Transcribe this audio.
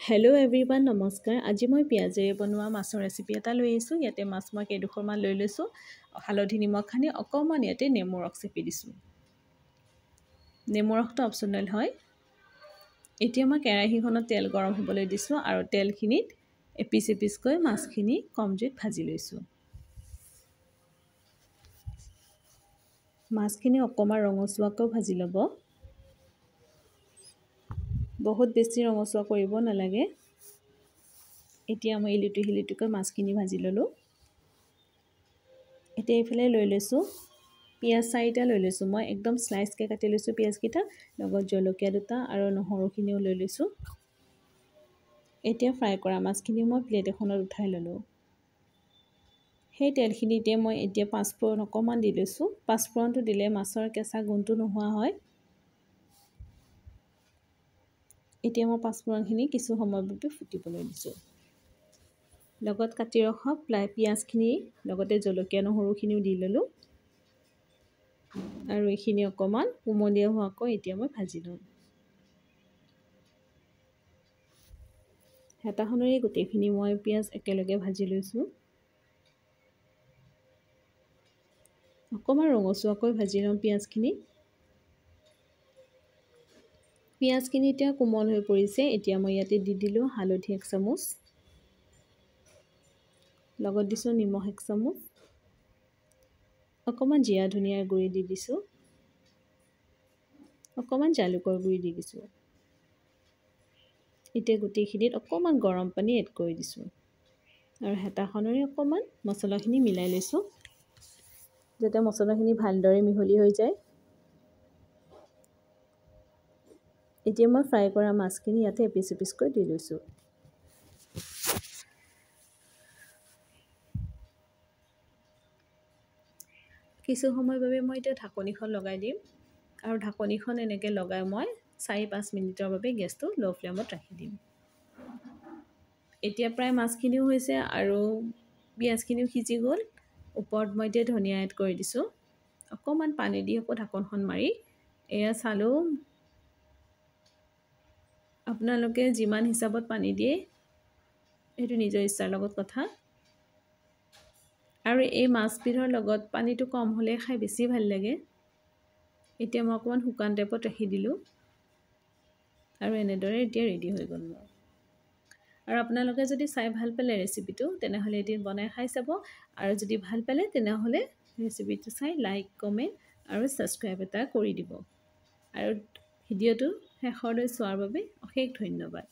Hello' everyone নমস্কাৰ। আজি মই পিঁয়াজেৰে বনোৱা মাছৰ ৰেচিপি এটা লৈ আহিছোঁ। ইয়াতে মাছ মই কেইডোখৰমান লৈ লৈছোঁ। হালধি নিমখ সানি অকণমান ইয়াতে নেমু ৰস চেপি দিছোঁ। নেমু ৰসটো অপশ্যনেল হয়। এতিয়া মই কেৰাহীখনত তেল গৰম হ'বলৈ দিছোঁ আৰু তেলখিনিত এপিচ এপিচকৈ মাছখিনি কম জুইত ভাজি লৈছোঁ। মাছখিনি অকণমান ৰঙচুৱাকৈ ভাজি ল'ব। বহুত বেছি ৰঙচুৱা কৰিব নালাগে। এতিয়া মই ইলুটি-শিলুটিকৈ মাছখিনি ভাজি ল'লোঁ। এতিয়া এইফালে লৈ লৈছোঁ পিঁয়াজ 4টা লৈ লৈছোঁ। মই একদম স্লাইচকৈ কাটি লৈছোঁ পিঁয়াজকেইটা, লগত জলকীয়া 2টা আৰু নহৰুখিনিও লৈ লৈছোঁ। এতিয়া ফ্ৰাই কৰা মাছখিনি মই প্লেট এখনত উঠাই ল'লোঁ। সেই তেলখিনিতে মই এতিয়া পাঁচফোৰণ অকণমান দি লৈছোঁ। পাঁচফোৰণটো দিলে মাছৰ কেঁচা গোন্ধটো নোহোৱা হয়। এতিয়া মই পাঁচফোৰণখিনি কিছু সময়ৰ বাবে ফুটিবলৈ দিছোঁ। লগত কাটি ৰখা পিঁয়াজখিনি লগতে জলকীয়া নহৰুখিনিও দি ল'লোঁ আৰু এইখিনি অকণমান কুমলীয়া হোৱাকৈ এতিয়া মই ভাজি ল'ম। হেতাখনেৰে গোটেইখিনি মই পিঁয়াজ একেলগে ভাজি লৈছোঁ। অকণমান ৰঙচুৱাকৈ ভাজি ল'ম পিঁয়াজখিনি। পিঁয়াজখিনি এতিয়া কোমল হৈ পৰিছে। এতিয়া মই ইয়াতে দি দিলোঁ হালধি 1 চামুচ, লগত দিছোঁ নিমখ 1 চামুচ, অকণমান জিৰা ধনিয়াৰ গুড়ি দি দিছোঁ, অকণমান জালুকৰ গুড়ি দি দিছোঁ। এতিয়া গোটেইখিনিত অকণমান গৰম পানী এড কৰি দিছোঁ আৰু হেতাখনেৰে অকণমান মছলাখিনি মিলাই লৈছোঁ যাতে মছলাখিনি ভালদৰে মিহলি হৈ যায়। এতিয়া মই ফ্ৰাই কৰা মাছখিনি ইয়াতে এপিচ এপিচকৈ দি লৈছোঁ। কিছু সময়ৰ বাবে মই এতিয়া ঢাকনিখন লগাই দিম আৰু ঢাকনিখন এনেকৈ লগাই মই 4-5 মিনিটৰ বাবে গেছটো ল' ফ্লেমত ৰাখি দিম। এতিয়া প্ৰায় মাছখিনিও হৈছে আৰু পিঁয়াজখিনিও সিজি গ'ল। ওপৰত মই এতিয়া ধনিয়া এড কৰি দিছোঁ। অকণমান পানী দি আকৌ ঢাকনখন মাৰি এয়া চালোঁ। আপোনালোকে যিমান হিচাপত পানী দিয়ে সেইটো নিজৰ ইচ্ছাৰ লগত কথা। আৰু এই মাছবিধৰ লগত পানীটো কম হ'লে খাই বেছি ভাল লাগে। এতিয়া মই অকণমান শুকান টাইপত ৰাখি দিলোঁ আৰু এনেদৰে এতিয়া ৰেডি হৈ গ'ল মোৰ। আৰু আপোনালোকে যদি চাই ভাল পালে ৰেচিপিটো তেনেহ'লে এদিন বনাই খাই চাব আৰু যদি ভাল পালে তেনেহ'লে ৰেচিপিটো চাই লাইক, কমেণ্ট আৰু ছাবস্ক্ৰাইব এটা কৰি দিব। আৰু ভিডিঅ'টো শেষলৈ চোৱাৰ বাবে অশেষ ধন্যবাদ।